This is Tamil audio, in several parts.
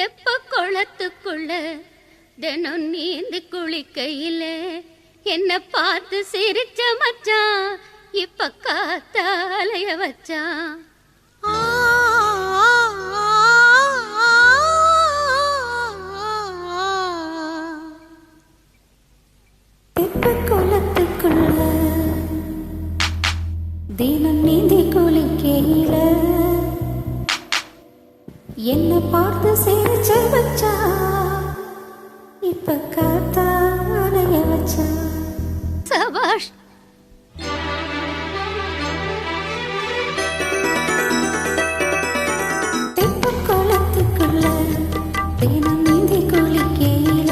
தெப்ப குளத்துக்குள்ள தினம் நீந்தி குளிக்கையில என்ன பார்த்து சிரிச்ச மச்சான் இப்ப காத்தாலைய வச்சான். தெப்ப குளத்துக்குள்ள தினம் நீந்தி குளிக்கையில என்ன பார்த்து சிரிச்ச மச்சான் இப்ப காத்தாலைய வச்சான். சபாஷ். தெப்ப குளத்துக்குள்ள தினம் நீந்தி குளிக்கையில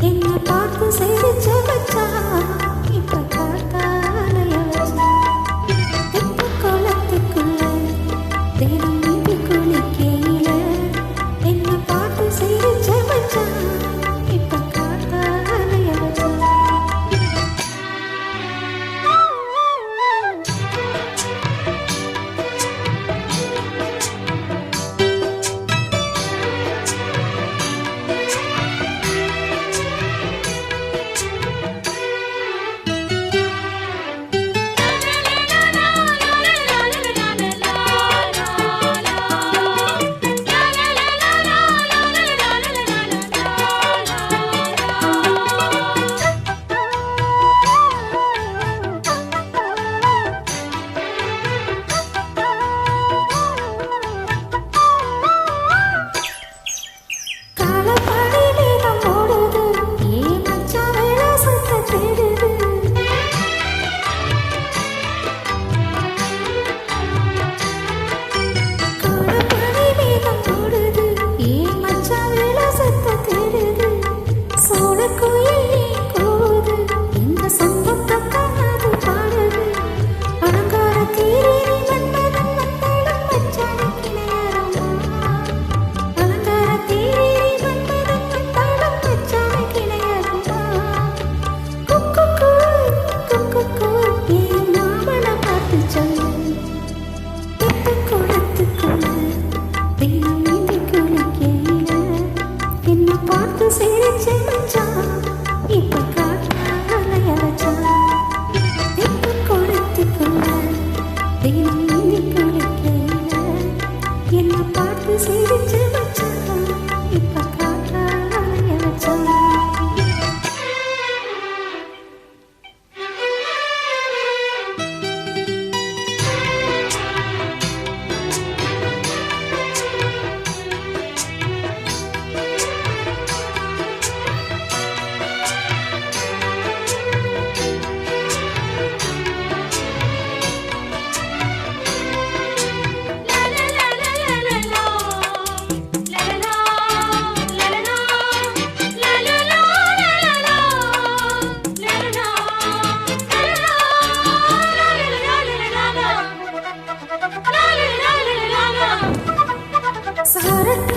என்ன பார்த்து சிரிச்ச மச்சான் இப்ப காத்தாலைய வச்சான். தெப்ப குளத்துக்குள்ள தினம் நீந்தி குளிக்கையில என்ன பார்த்து சிரிச்ச மச்சான் இப்ப காத்தாலைய வச்சான். Sahara